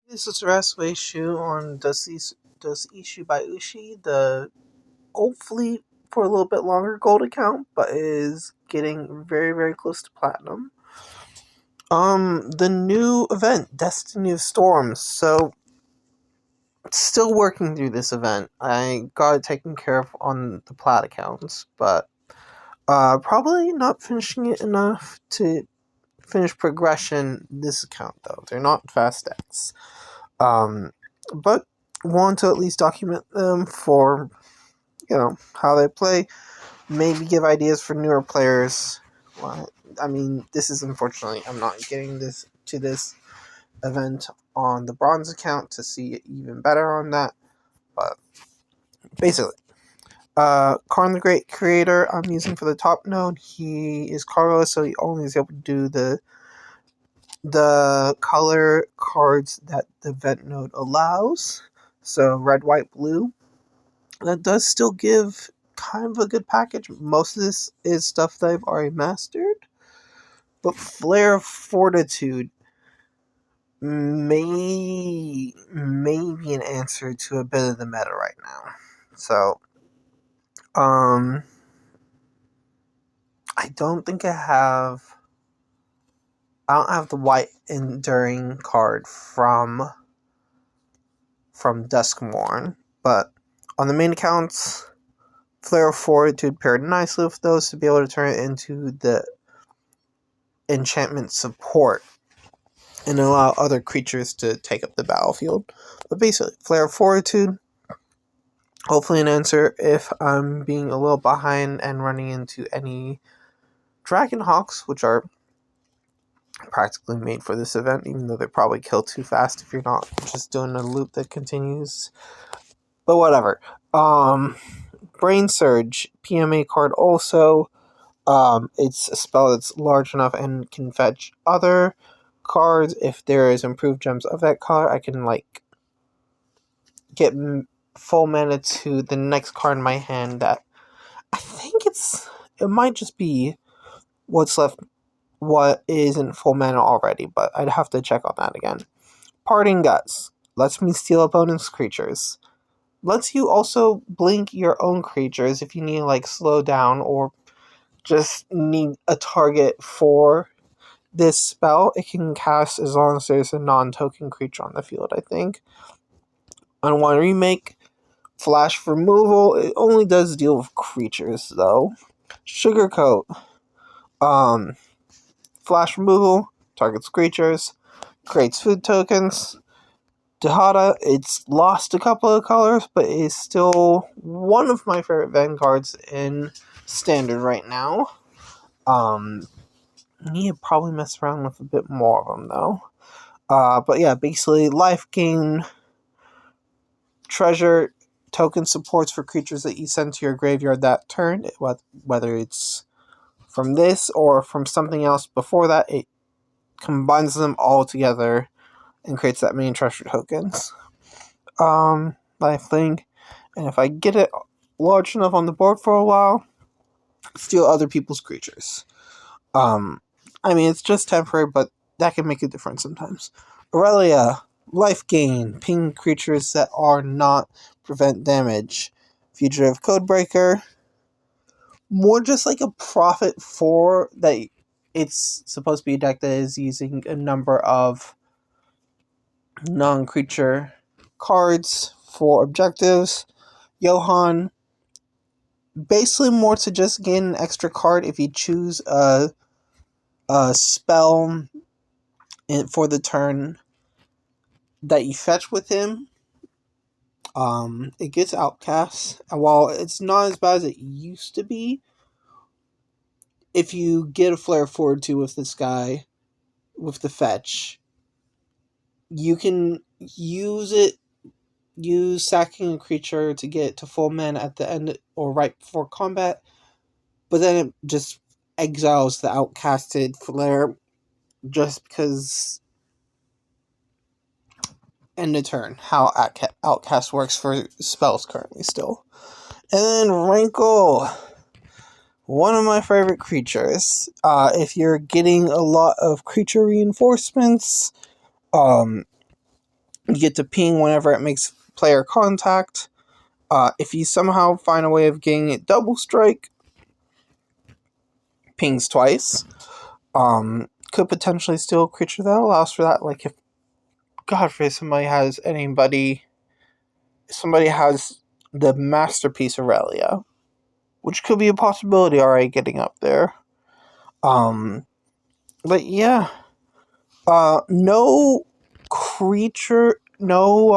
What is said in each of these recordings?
This is Rasway on Does Issue by Ushi, the hopefully for a little bit longer gold account, but is getting very, very close to platinum. The new event, Destiny of Storms. So, still working through this event. I got it taken care of on the plat accounts, but probably not finishing it enough to finish progression this account though. They're not fast decks. But want to at least document them for how they play. Maybe give ideas for newer players. Well, I mean, this is unfortunately I'm not getting this event on the bronze account to see it even better on that. But basically, Karn the Great Creator I'm using for the top node. He is colorless, so he only is able to do the color cards that the event node allows. So red, white, blue. That does still give kind of a good package. Most of this is stuff that I've already mastered. But Flare of Fortitude may be an answer to a bit of the meta right now. So, I don't think I don't have the white enduring card from Duskmorn, but on the main accounts, Flare of Fortitude paired nicely with those to be able to turn it into the enchantment support and allow other creatures to take up the battlefield. But basically, Flare of Fortitude, hopefully an answer if I'm being a little behind and running into any Dragonhawks, which are practically made for this event, even though they probably kill too fast if you're not just doing a loop that continues. But whatever. Brain Surge, PMA card also. It's a spell that's large enough and can fetch other cards. If there is improved gems of that color, I can get full mana to the next card in my hand. That I think it might just be what's left, what isn't full mana already, but I'd have to check on that again. Parting Guts lets me steal opponents' creatures. Lets you also blink your own creatures if you need to slow down or just need a target for this spell. It can cast as long as there's a non-token creature on the field, I think. On one remake, Flash Removal, it only does deal with creatures though. Sugarcoat, Flash Removal, targets creatures, creates food tokens. Dahada, it's lost a couple of colors, but is still one of my favorite vanguards in Standard right now. Need to probably mess around with a bit more of them, though. But yeah, basically, life gain, treasure, token supports for creatures that you send to your graveyard that turn, whether it's from this or from something else before that, it combines them all together and creates that many treasure tokens. Lifelink, and if I get it large enough on the board for a while, steal other people's creatures. I mean, it's just temporary, but that can make a difference sometimes. Aurelia, life gain, ping creatures that are not prevent damage. Fugitive Codebreaker, more just like a profit for that. It's supposed to be a deck that is using a number of non-creature cards for objectives. Johan, basically more to just gain an extra card if you choose a spell for the turn that you fetch with him. It gets outcast. While it's not as bad as it used to be, if you get a Flare Forward 2 with this guy, with the fetch, you can use sacking a creature to get to full mana at the end or right before combat, but then it just exiles the outcasted Flare just because end of turn, how outcast works for spells currently still. And then Rankle, one of my favorite creatures. If you're getting a lot of creature reinforcements, You get to ping whenever it makes player contact. If you somehow find a way of getting it double strike, pings twice. Could potentially steal a creature that allows for that. Like if, God forbid, somebody has the Masterpiece Aurelia, which could be a possibility already getting up there. But yeah. No creature, no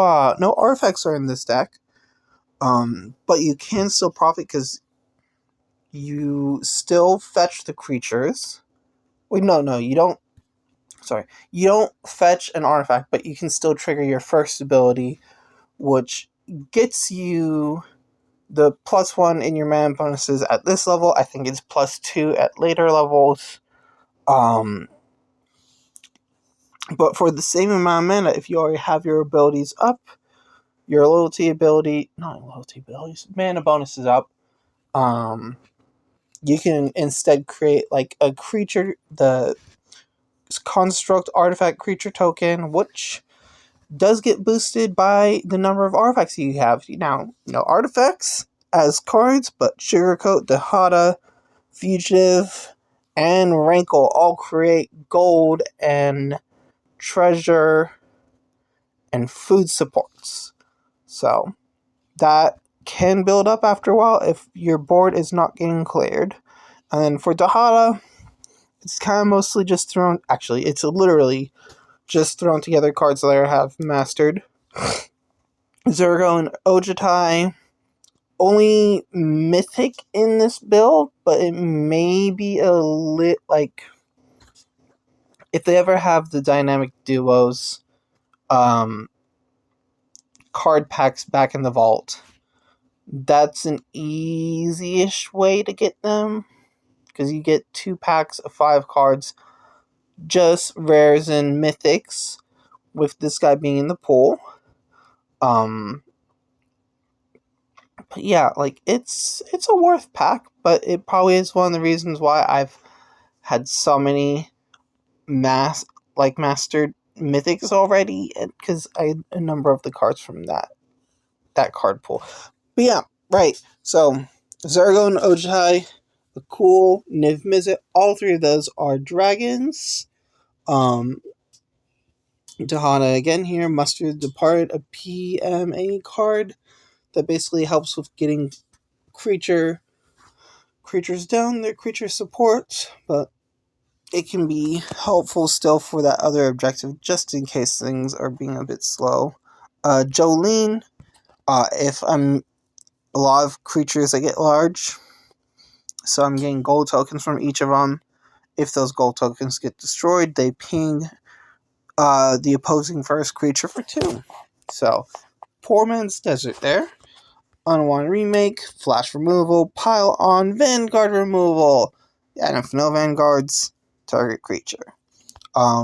artifacts are in this deck. But you can still profit because you still fetch the creatures. Wait, no, you don't. Sorry, you don't fetch an artifact, but you can still trigger your first ability, which gets you the +1 in your mana bonuses at this level. I think it's +2 at later levels. But for the same amount of mana, if you already have your abilities up, your mana bonuses up, you can instead create like a creature, the construct artifact creature token, which does get boosted by the number of artifacts you have. Now, no artifacts as cards, but Sugarcoat, Dahada, Fugitive, and Rankle all create gold and treasure and food supports. So that can build up after a while if your board is not getting cleared. And then for Dahada, it's kind of mostly just thrown... Actually, it's literally just thrown together cards that I have mastered. Zergo and Ojutai. Only Mythic in this build, but it may be a like... If they ever have the dynamic duos card packs back in the vault, that's an easy-ish way to get them, because you get 2 packs of 5 cards, just rares and mythics, with this guy being in the pool. But yeah, like it's a worth pack, but it probably is one of the reasons why I've had so many mastered mythics already, because I had a number of the cards from that card pool. But yeah, right. So Zergo and Ojai, the cool Niv Mizzet, all 3 of those are dragons. Dahana again here, Mustard Departed, a PMA card that basically helps with getting creatures down, their creature support, but it can be helpful still for that other objective, just in case things are being a bit slow. Jolene, if I'm a lot of creatures that get large, so I'm getting gold tokens from each of them. If those gold tokens get destroyed, they ping the opposing first creature for 2. So, Poor Man's Desert there. Unwanted Remake, Flash Removal, Pile On, Vanguard Removal. And if no Vanguards, target creature. I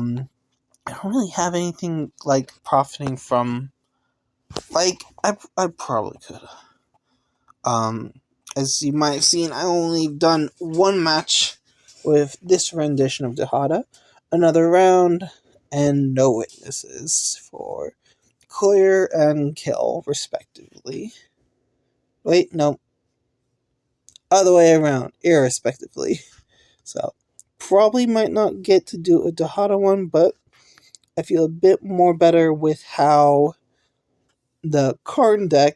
don't really have anything like profiting from... Like, I probably could. As you might have seen, I only done 1 match with this rendition of Dahada. Another round, and no witnesses for clear and kill, respectively. Wait, no. Other way around, irrespectively. So, probably might not get to do a Dahada one, but I feel a bit more better with how the Karn the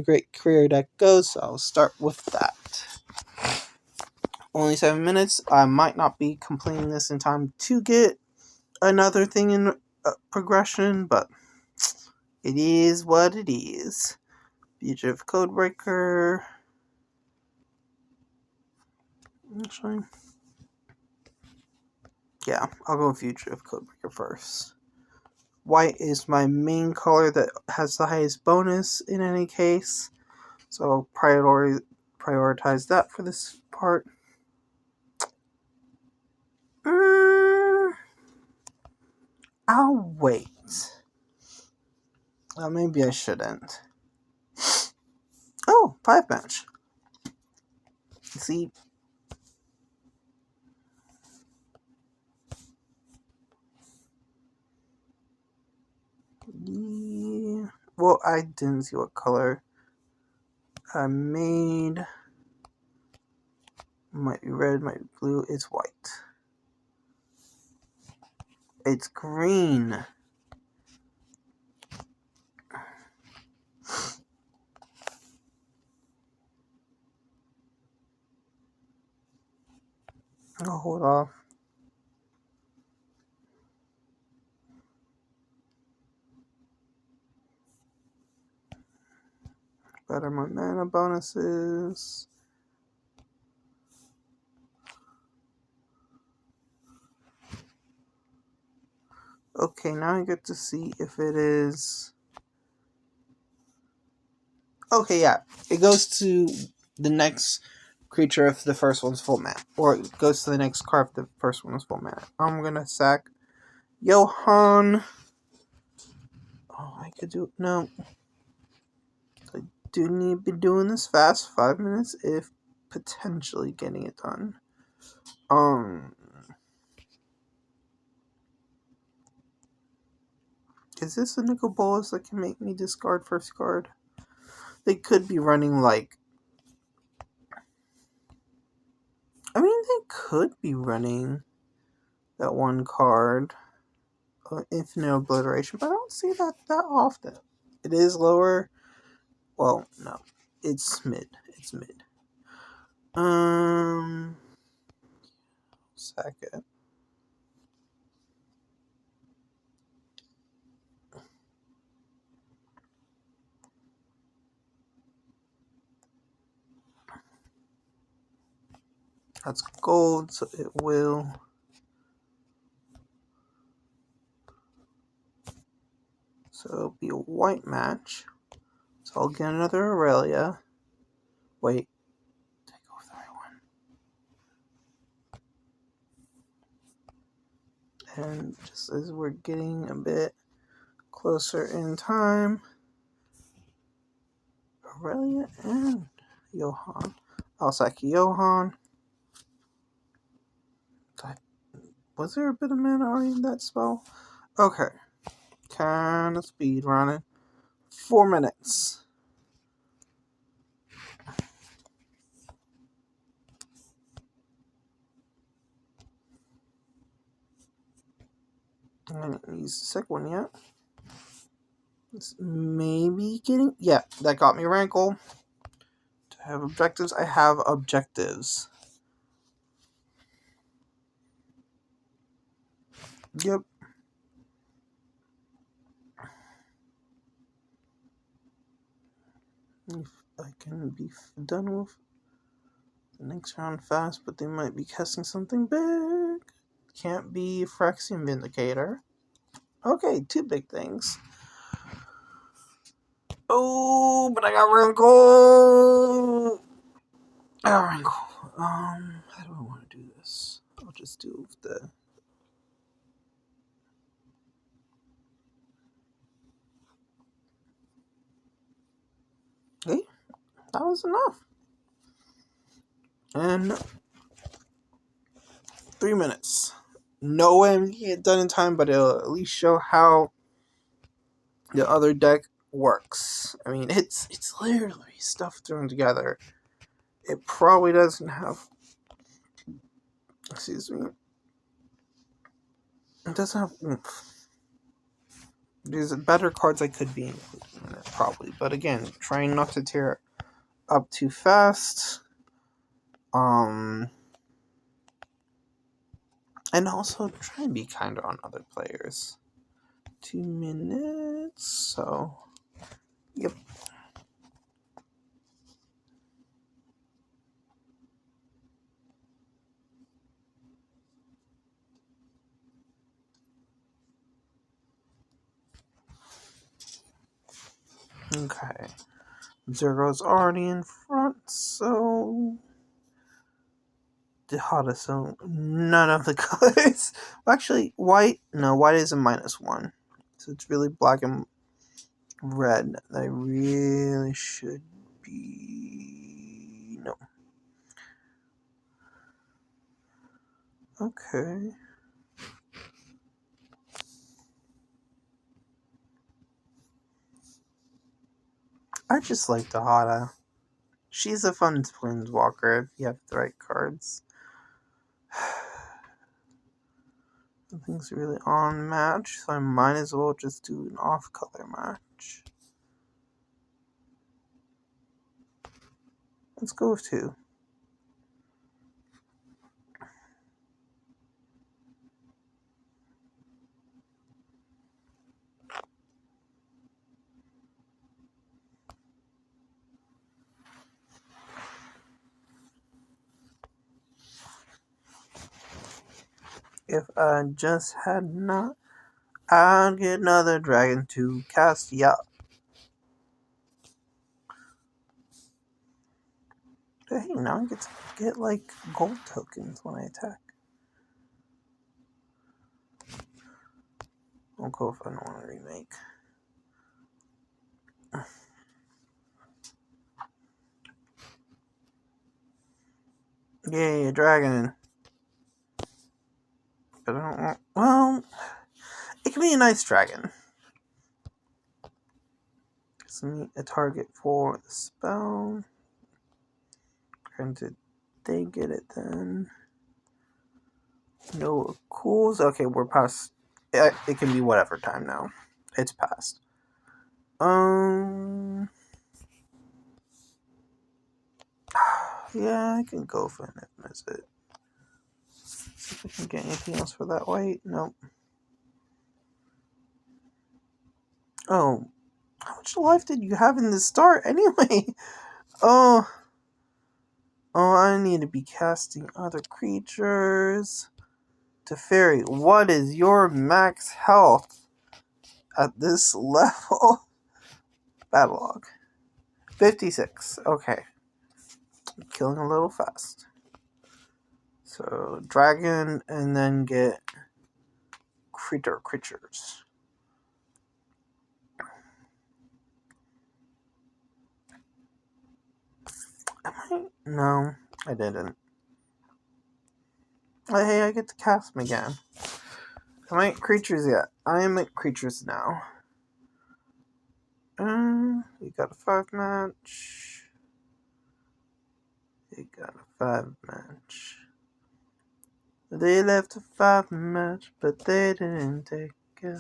Great Career deck goes, so I'll start with that. Only 7 minutes. I might not be completing this in time to get another thing in progression, but it is what it is. Fugitive Codebreaker. Actually, yeah, I'll go Fugitive Codebreaker first. White is my main color that has the highest bonus in any case, so I'll prioritize that for this part. I'll wait. Well, maybe I shouldn't. Oh, 5 match. See? Well, I didn't see what color I made. Might be red, might be blue. It's white. It's green. I'll hold off. Better my mana bonuses. Okay, now I get to see if it is... Okay, yeah. It goes to the next creature if the first one's full mana. Or it goes to the next card if the first one is full mana. I'm gonna sack Johan. Oh, I could do... No. I do need to be doing this fast. 5 minutes if potentially getting it done. Is this a nickel bolus that can make me discard first card? They could be running like... I mean, they could be running that one card, Infinite Obliteration, but I don't see that often. It is lower. Well, no. It's mid. It's mid. Second. That's gold, so it will... So it'll be a white match. So I'll get another Aurelia. Wait. Did I go with the right one? And just as we're getting a bit closer in time, Aurelia and Johan. I'll sack Johan. Was there a bit of mana already in that spell? Okay. Kind of speed running. 4 minutes. I didn't use the second one yet. It's maybe getting... Yeah, that got me Rankle. Do I have objectives? I have objectives. Yep. If I can be done with the next round fast, but they might be casting something big. Can't be Phyrexian Vindicator. Okay, 2 big things. Oh, but I got Rankle. I got Rankle. How do I want to do this? I'll just do the... Hey, that was enough. And 3 minutes. No way I'm getting it done in time, but it'll at least show how the other deck works. I mean, it's literally stuff thrown together. It probably doesn't have... Excuse me. It doesn't have oomph. There's better cards I could be including in it, probably. But again, trying not to tear up too fast. And also try and be kinder on other players. 2 minutes, so... Yep. Okay. Zergo's already in front, so... The hottest, so none of the colors. Actually, white... No, white is a -1. So it's really black and red. I really should be... No. Okay. I just like Dahada. She's a fun planeswalker if you have the right cards. Nothing's really on match, so I might as well just do an off-color match. Let's go with 2. If I just had not, I'd get another dragon to cast. Yeah. Hey, now I get to get like gold tokens when I attack. I'll go if I don't want to remake. Yay, a dragon. But I don't want. Well, it can be a nice dragon. Gives me a target for the spell. Granted, they get it then. No cools. Okay, we're past. It can be whatever time now. It's past. Yeah, I can go for an visit. See if I can get anything else for that white. Nope. Oh, how much life did you have in the start anyway? Oh, I need to be casting other creatures. Teferi, what is your max health at this level? Battle log. 56. Okay. I'm killing a little fast. So, dragon, and then get creatures. No, I didn't. Oh, hey, I get to cast them again. Am I at creatures yet? I am at creatures now. We got a 5 match. We got a 5 match. They left a 5 match, but they didn't take it.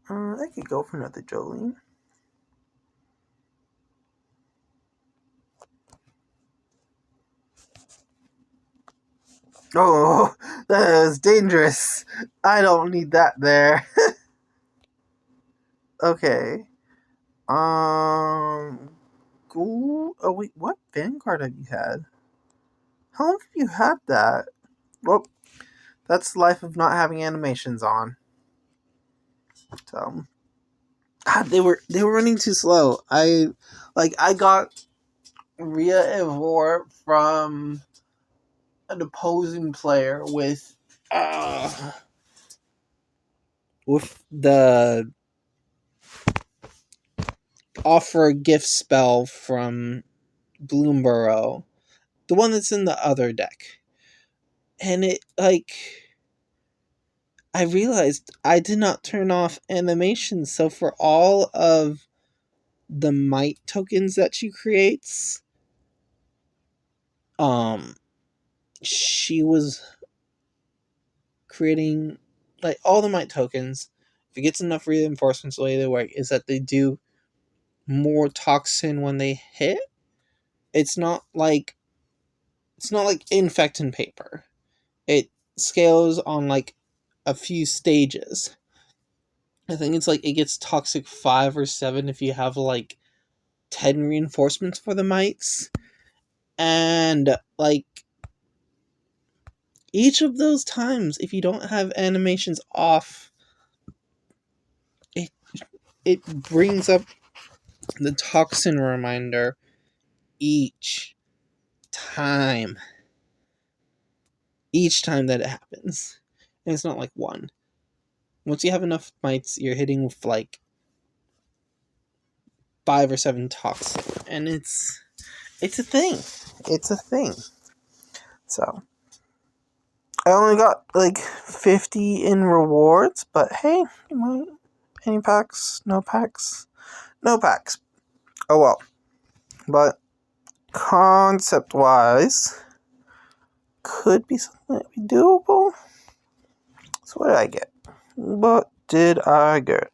I could go for another Jolene. Oh, that is dangerous. I don't need that there. Okay. Cool. Oh wait, what Vanguard have you had? How long have you had that? Well, that's the life of not having animations on. So, they were running too slow. I got Rhea Evor from an opposing player with the offer a gift spell from Bloomborough, the one that's in the other deck. And it, I realized I did not turn off animations, so for all of the might tokens that she creates, she was creating, all the might tokens, if it gets enough reinforcements the way they work, is that they do more toxin when they hit. It's not like infect and paper. It scales on a few stages. I think it's it gets toxic 5 or 7 if you have 10 reinforcements for the mites. And each of those times, if you don't have animations off, it brings up the toxin reminder each time that it happens. And it's not one. Once you have enough mites, you're hitting with 5 or 7 toxin, and it's a thing. It's a thing. So I only got 50 in rewards, but hey, any packs, no packs, No packs. Oh well. But concept-wise, could be something that would be doable. So what did I get? What did I get?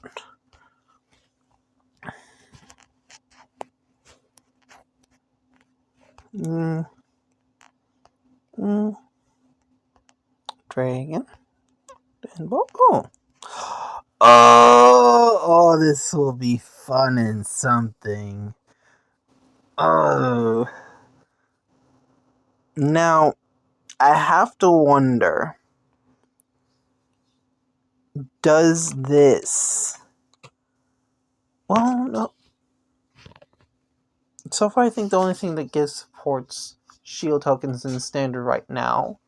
Dragon. And oh, this will be fun and something. Oh. Now, I have to wonder, does this... Well, no. So far, I think the only thing that supports shield tokens in standard right now,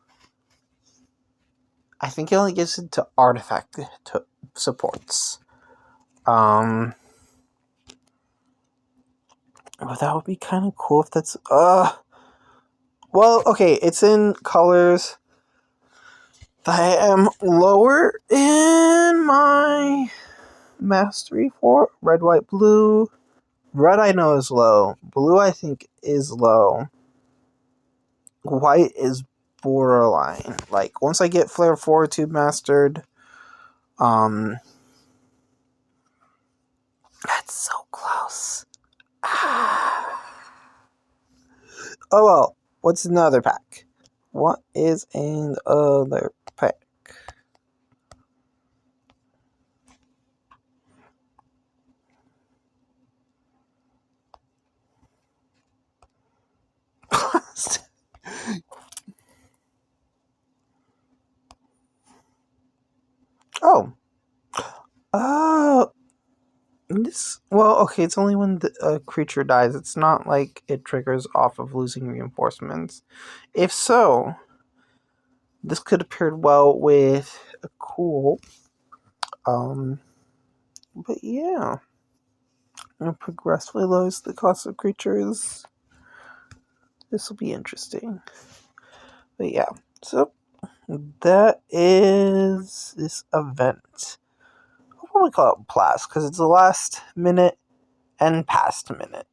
I think it only gives it to artifact supports. But that would be kind of cool if that's... Well, okay, it's in colors that I am lower in my mastery for. Red, white, blue. Red I know is low. Blue I think is low. White is borderline. Like, once I get Flare of Fortitude mastered, that's so close. Oh well, what's another pack? What is in the other pack? Oh. Okay, it's only when a creature dies. It's not like it triggers off of losing reinforcements. If so, this could have paired well with a cool. But yeah. It progressively lowers the cost of creatures. This will be interesting. But yeah, so that is this event. I'll probably call it Blast because it's the last minute and past minute.